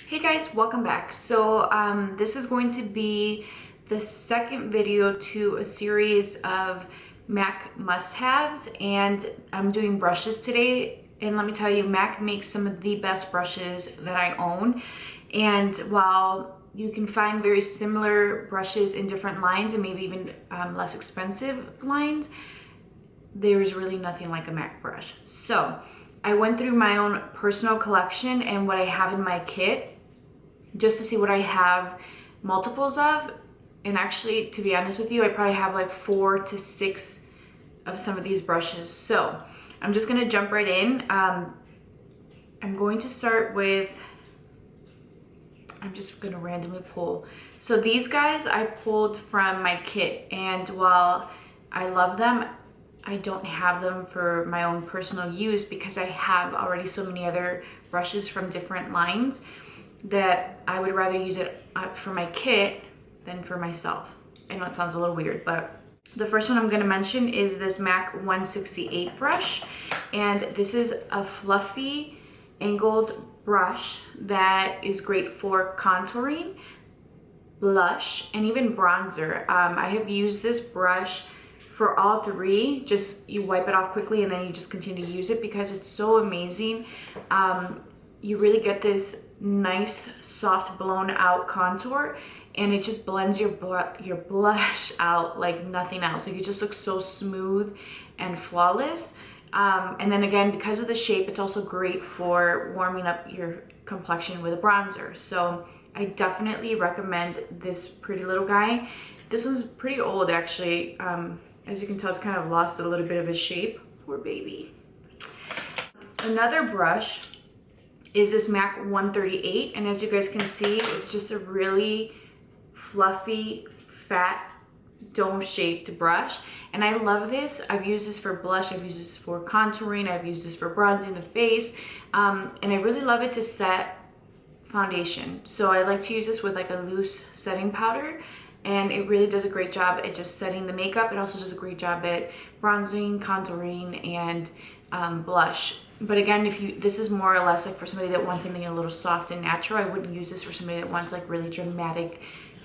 Hey guys, welcome back. So this is going to be the second video to a series of MAC must-haves, and I'm doing brushes today. And let me tell you, MAC makes some of the best brushes that I own. And while you can find very similar brushes in different lines and maybe even less expensive lines, there's really nothing like a MAC brush. So I went through my own personal collection and what I have in my kit just to see what I have multiples of. And actually, to be honest with you, I probably have like 4 to 6 of some of these brushes. So I'm just gonna jump right in. I'm going to start with, I'm just gonna randomly pull. So these guys I pulled from my kit, and while I love them, I don't have them for my own personal use because I have already so many other brushes from different lines that I would rather use it for my kit than for myself. I know it sounds a little weird, but the first one I'm going to mention is this MAC 168 brush, and this is a fluffy angled brush that is great for contouring, blush, and even bronzer. I have used this brush for all three. Just you wipe it off quickly and then you just continue to use it because it's so amazing. You really get this nice soft blown out contour, and it just blends your blush out like nothing else. Like it just looks so smooth and flawless. And then again, because of the shape, it's also great for warming up your complexion with a bronzer. So I definitely recommend this pretty little guy. This one's pretty old actually. As you can tell, it's kind of lost a little bit of its shape. Poor baby. Another brush is this MAC 138, and as you guys can see, it's just a really fluffy, fat, dome-shaped brush, and I love this. I've used this for blush, I've used this for contouring, I've used this for bronzing the face, and I really love it to set foundation. So I like to use this with like a loose setting powder, and it really does a great job at just setting the makeup. It also does a great job at bronzing, contouring, and blush. But again, this is more or less like for somebody that wants something a little soft and natural. I wouldn't use this for somebody that wants like really dramatic,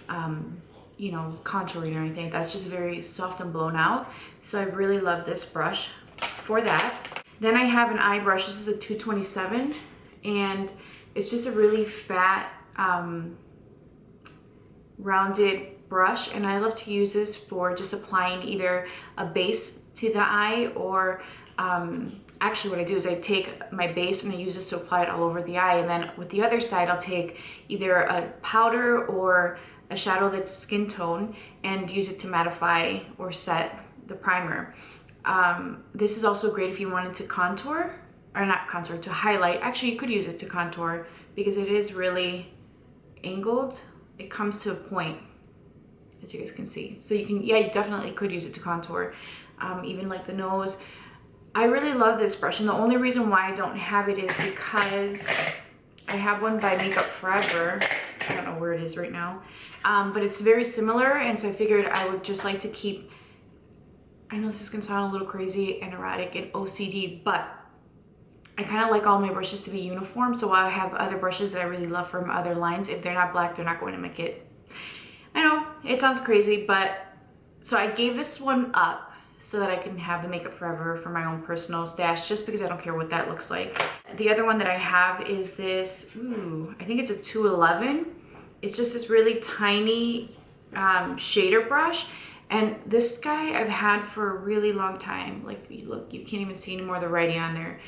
contouring or anything. That's just very soft and blown out. So I really love this brush for that. Then I have an eye brush. This is a 227, and it's just a really fat, rounded brush, and I love to use this for just applying either a base to the eye or actually what I do is I take my base and I use this to apply it all over the eye, and then with the other side I'll take either a powder or a shadow that's skin tone and use it to mattify or set the primer. This is also great if you wanted to contour, or not contour, to highlight. Actually, you could use it to contour because it is really angled. It comes to a point, as you guys can see. So you can, yeah, you definitely could use it to contour, even like the nose. I really love this brush, and the only reason why I don't have it is because I have one by Makeup Forever. I don't know where it is right now, but it's very similar, and so I figured I would just like to keep, I know this is gonna sound a little crazy and erratic and OCD, but I kind of like all my brushes to be uniform. So while I have other brushes that I really love from other lines, if they're not black, they're not going in my kit. I know, it sounds crazy, but so I gave this one up so that I can have the Makeup Forever for my own personal stash, just because I don't care what that looks like. The other one that I have is this, I think it's a 211. It's just this really tiny shader brush. And this guy I've had for a really long time. Like, look, you can't even see any more of the writing on there.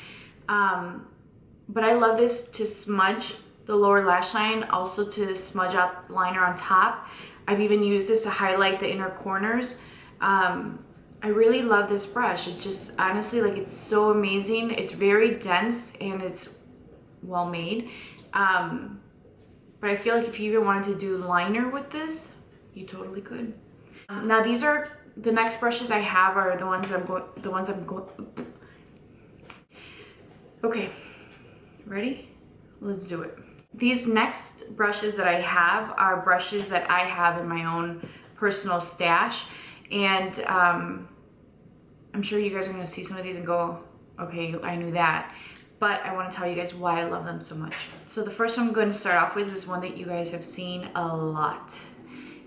But I love this to smudge the lower lash line, also to smudge out liner on top. I've even used this to highlight the inner corners. I really love this brush. It's just, honestly, like, it's so amazing. It's very dense and it's well made. But I feel like if you even wanted to do liner with this, you totally could. Now these are, the next brushes I have are the ones I'm going, okay, ready? Let's do it. These next brushes that I have are brushes that I have in my own personal stash, and I'm sure you guys are gonna see some of these and go, okay, I knew that. but I want to tell you guys why I love them so much. So the first one I'm going to start off with is one that you guys have seen a lot.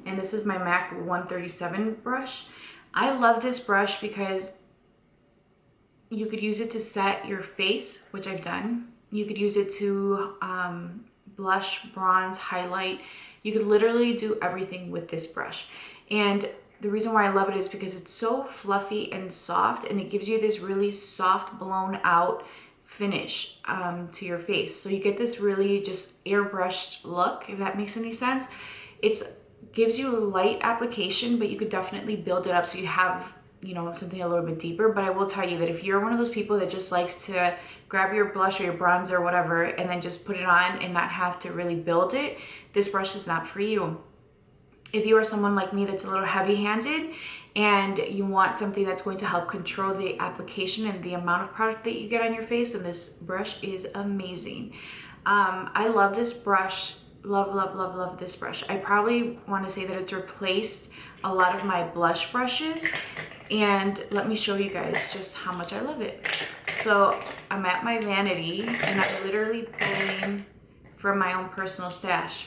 And this is my MAC 137 brush. I love this brush because you could use it to set your face, which I've done. You could use it to blush, bronze, highlight. You could literally do everything with this brush. And the reason why I love it is because it's so fluffy and soft, and it gives you this really soft, blown out finish to your face. So you get this really just airbrushed look, if that makes any sense. It gives you a light application, but you could definitely build it up so you have, you know, something a little bit deeper. But I will tell you that if you're one of those people that just likes to grab your blush or your bronzer or whatever and then just put it on and not have to really build it, this brush is not for you. If you are someone like me that's a little heavy-handed and you want something that's going to help control the application and the amount of product that you get on your face, and this brush is amazing. I love this brush. Love, love, love, love this brush. I probably want to say that it's replaced a lot of my blush brushes, and let me show you guys just how much I love it. So I'm at my vanity and I'm literally pulling from my own personal stash.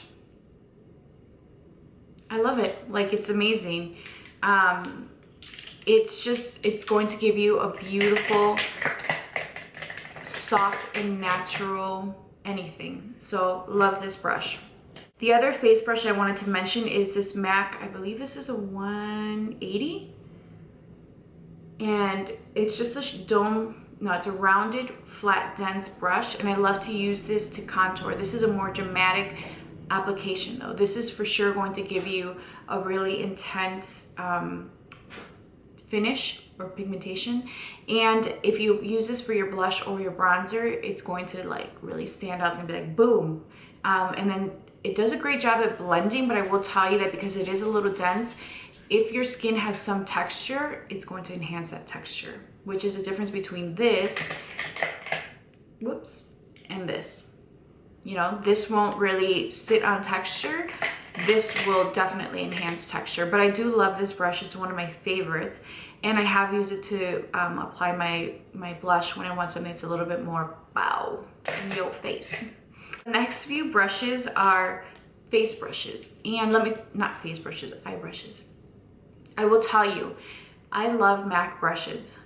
I love it. Like, it's amazing. It's going to give you a beautiful, soft and natural anything. So love this brush. The other face brush I wanted to mention is this MAC, I believe this is a 180. And it's just it's a rounded, flat, dense brush. And I love to use this to contour. This is a more dramatic application though. This is for sure going to give you a really intense finish or pigmentation. And if you use this for your blush or your bronzer, it's going to like really stand out and be like boom. And then it does a great job at blending, but I will tell you that because it is a little dense, if your skin has some texture, it's going to enhance that texture, which is the difference between this, whoops, and this. You know, this won't really sit on texture. This will definitely enhance texture, but I do love this brush. It's one of my favorites, and I have used it to apply my blush when I want something that's a little bit more bow in your face. The next few brushes are face brushes, and not face brushes, eye brushes. I will tell you, I love MAC brushes,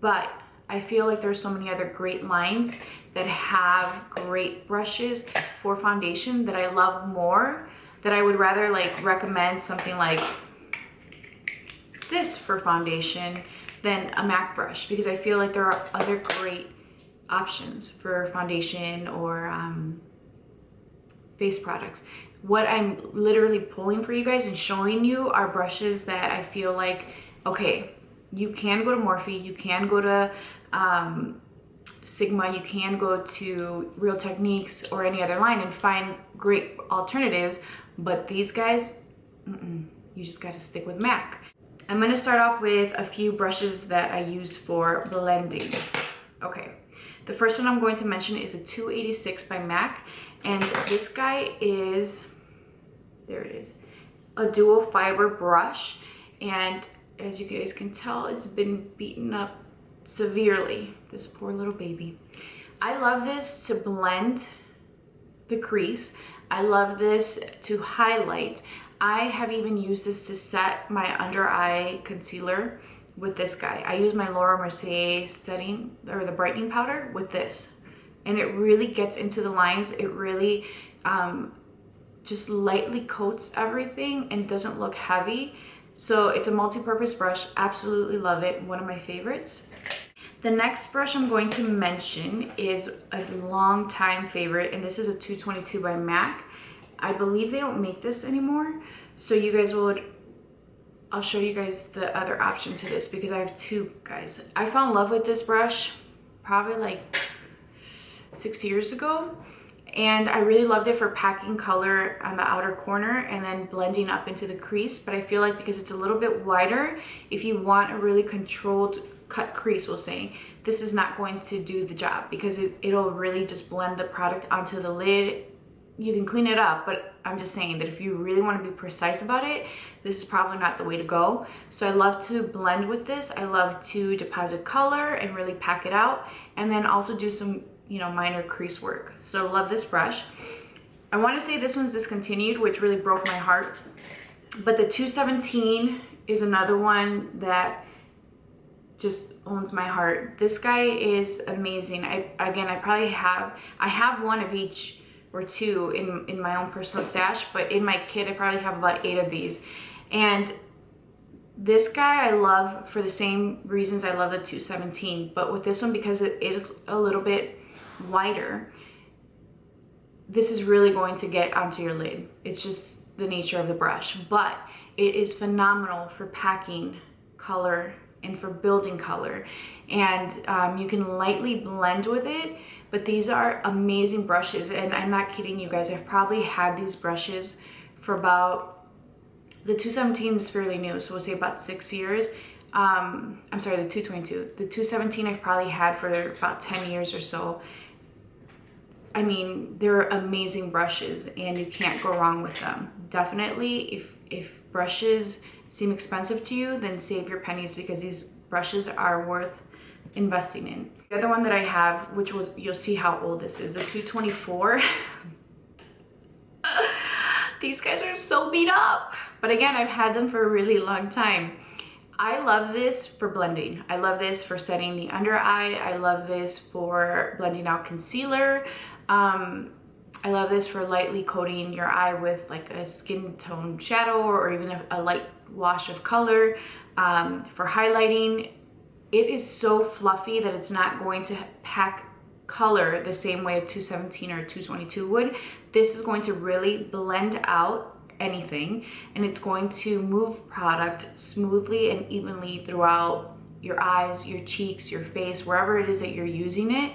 but I feel like there's so many other great lines that have great brushes for foundation that I love more, that I would rather like recommend something like this for foundation than a MAC brush, because I feel like there are other great options for foundation or face products. What I'm literally pulling for you guys and showing you are brushes that I feel like, okay, you can go to Morphe, you can go to Sigma, you can go to Real Techniques or any other line and find great alternatives, but these guys, you just gotta stick with MAC. I'm gonna start off with a few brushes that I use for blending. Okay, the first one I'm going to mention is a 286 by MAC, and this guy is, there it is, a dual fiber brush, and as you guys can tell, it's been beaten up severely, this poor little baby. I love this to blend the crease. I love this to highlight. I have even used this to set my under eye concealer with this guy. I use my Laura Mercier setting, or the brightening powder, with this. And it really gets into the lines. It really just lightly coats everything and doesn't look heavy. So it's a multi-purpose brush. Absolutely love it. One of my favorites. The next brush I'm going to mention is a long time favorite, and this is a 222 by MAC. I believe they don't make this anymore. So you guys will, I'll show you guys the other option to this because I have two, guys. I fell in love with this brush probably like 6 years ago. And I really loved it for packing color on the outer corner and then blending up into the crease. But I feel like because it's a little bit wider, if you want a really controlled cut crease, we'll say, this is not going to do the job because it'll really just blend the product onto the lid. You can clean it up, but I'm just saying that if you really want to be precise about it, this is probably not the way to go. So I love to blend with this. I love to deposit color and really pack it out, and then also do some you know, minor crease work. So love this brush. I want to say this one's discontinued, which really broke my heart. But the 217 is another one that just owns my heart. This guy is amazing. I have one of each or two in my own personal stash, but in my kit I probably have about 8 of these. And this guy I love for the same reasons I love the 217, but with this one, because it is a little bit wider, this is really going to get onto your lid. It's just the nature of the brush, but it is phenomenal for packing color and for building color. And you can lightly blend with it, but these are amazing brushes. And I'm not kidding you guys, I've probably had these brushes for about, the 217 is fairly new, so we'll say about 6 years. I'm sorry, the 222. The 217 I've probably had for about 10 years or so. I mean, they're amazing brushes and you can't go wrong with them. Definitely, if brushes seem expensive to you, then save your pennies, because these brushes are worth investing in. The other one that I have, which was, you'll see how old this is, the 224. These guys are so beat up, but again, I've had them for a really long time. I love this for blending. I love this for setting the under eye. I love this for blending out concealer. I love this for lightly coating your eye with like a skin tone shadow, or even a light wash of color. For highlighting, it is so fluffy that it's not going to pack color the same way a 217 or a 222 would. This is going to really blend out anything, and it's going to move product smoothly and evenly throughout your eyes, your cheeks, your face, wherever it is that you're using it.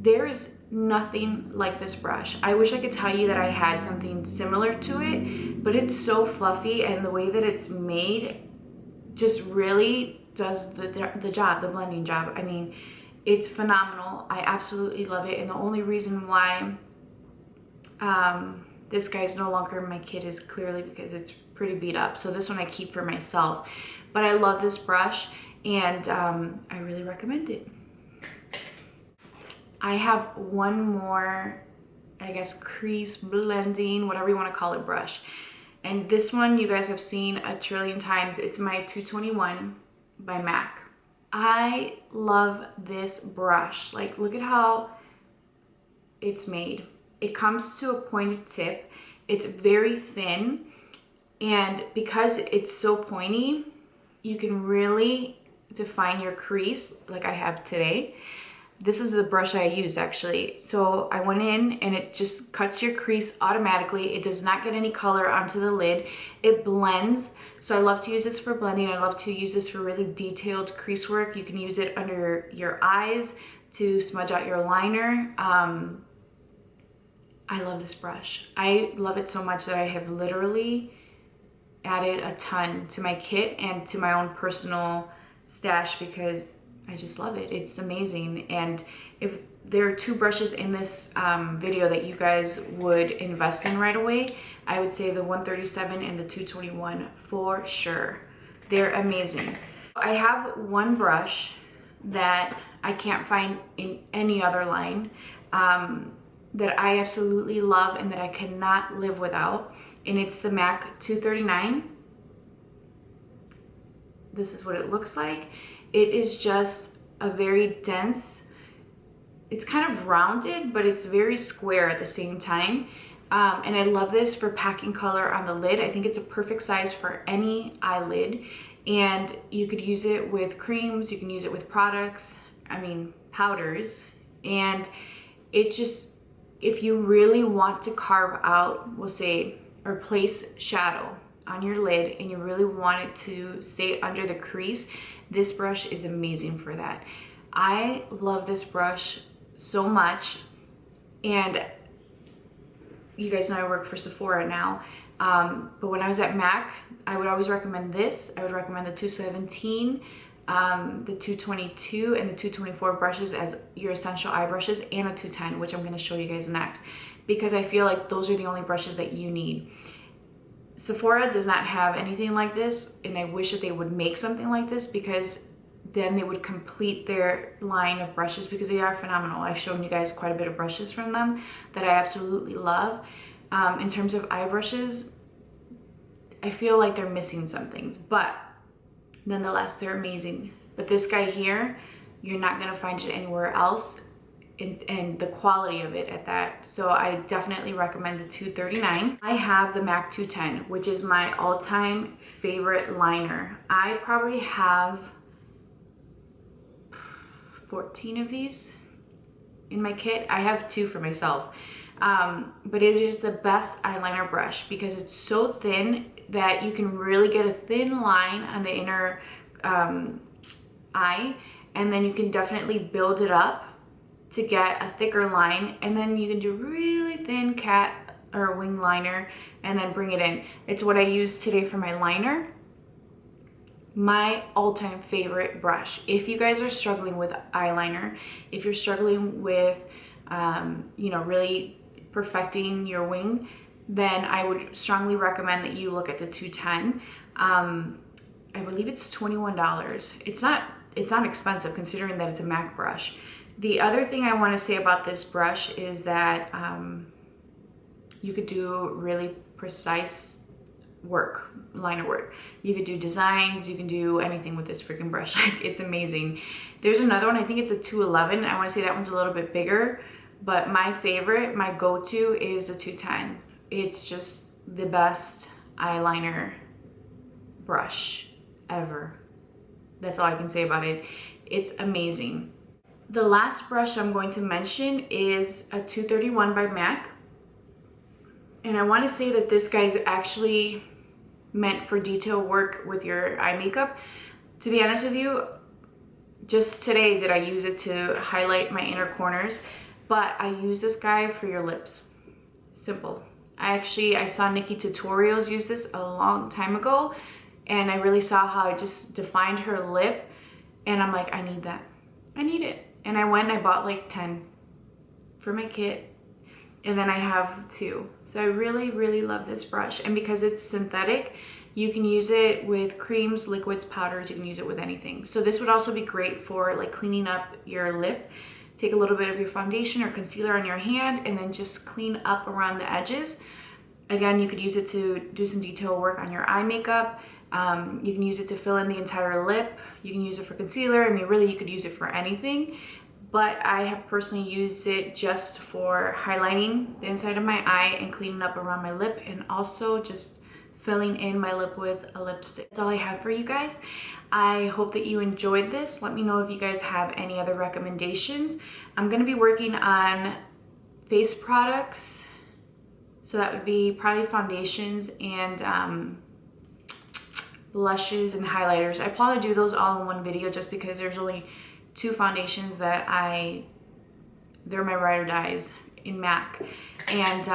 There is nothing like this brush. I wish I could tell you that I had something similar to it, but it's so fluffy, and the way that it's made just really does the job, the blending job. I mean, it's phenomenal. I absolutely love it, and the only reason why this guy's no longer in my kit is clearly because it's pretty beat up. So this one I keep for myself, but I love this brush, and I really recommend it. I have one more, I guess, crease blending, whatever you want to call it, brush. And this one you guys have seen a trillion times. It's my 221 by MAC. I love this brush. Like, look at how it's made. It comes to a pointed tip. It's very thin, and because it's so pointy, you can really define your crease like I have today. This is the brush I used actually. So I went in and it just cuts your crease automatically. It does not get any color onto the lid. It blends. So I love to use this for blending. I love to use this for really detailed crease work. You can use it under your eyes to smudge out your liner. I love this brush. I love it so much that I have literally added a ton to my kit and to my own personal stash, because I just love it. It's amazing. And if there are 2 brushes in this video that you guys would invest in right away, I would say the 137 and the 221 for sure. They're amazing. I have one brush that I can't find in any other line that I absolutely love and that I cannot live without, and it's the MAC 239. This is what it looks like. It is just a very dense, it's kind of rounded, but it's very square at the same time. And I love this for packing color on the lid. I think it's a perfect size for any eyelid, and you could use it with creams, you can use it with products, I mean powders, and it just, if you really want to carve out, we'll say, or place shadow on your lid and you really want it to stay under the crease, this brush is amazing for that. I love this brush so much, and you guys know I work for Sephora now, but when I was at MAC, I would always recommend this. I would recommend the 217, the 222, and the 224 brushes as your essential eye brushes, and a 210, which I'm going to show you guys next, because I feel like those are the only brushes that you need. Sephora does not have anything like this, and I wish that they would make something like this, because then they would complete their line of brushes because they are phenomenal. I've shown you guys quite a bit of brushes from them that I absolutely love. In terms of eye brushes, I feel like they're missing some things, but nonetheless, they're amazing. But this guy here, you're not gonna find it anywhere else, and the quality of it at that. So I definitely recommend the $239. I have the MAC 210, which is my all-time favorite liner. I probably have 14 of these in my kit. I have 2 for myself. But it is the best eyeliner brush because it's so thin that you can really get a thin line on the inner eye, and then you can definitely build it up to get a thicker line, and then you can do really thin cat or wing liner and then bring it in. It's what I used today for my liner. My all-time favorite brush. If you guys are struggling with eyeliner, if you're struggling with you know, really perfecting your wing, then I would strongly recommend that you look at the 210. I believe it's $21. It's not expensive considering that it's a MAC brush. The other thing I want to say about this brush is that you could do really precise work, liner work. You could do designs, you can do anything with this freaking brush. Like, it's amazing. There's another one, I think it's a 211. I want to say that one's a little bit bigger, but my favorite, my go-to is a 210. It's just the best eyeliner brush ever. That's all I can say about it. It's amazing. The last brush I'm going to mention is a 231 by MAC. And I want to say that this guy's actually meant for detail work with your eye makeup. To be honest with you, just today did I use it to highlight my inner corners, but I use this guy for your lips. Simple. I saw Nikki Tutorials use this a long time ago, and I really saw how it just defined her lip, and I'm like, I need that. I need it. And I went and I bought like 10 for my kit, and then I have 2. So I really, really love this brush. And because it's synthetic, you can use it with creams, liquids, powders, you can use it with anything. So this would also be great for like cleaning up your lip. Take a little bit of your foundation or concealer on your hand and then just clean up around the edges. Again, you could use it to do some detail work on your eye makeup. You can use it to fill in the entire lip. You can use it for concealer. I mean, really, you could use it for anything. But I have personally used it just for highlighting the inside of my eye and cleaning up around my lip, and also just filling in my lip with a lipstick. That's all I have for you guys. I hope that you enjoyed this. Let me know if you guys have any other recommendations. I'm going to be working on face products. So that would be probably foundations and blushes and highlighters. I probably do those all in one video just because there's only 2 foundations that they're my ride or dies in MAC. And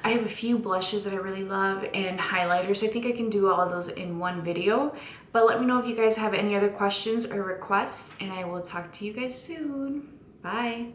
I have a few blushes that I really love and highlighters. I think I can do all of those in one video. But let me know if you guys have any other questions or requests, and I will talk to you guys soon. Bye.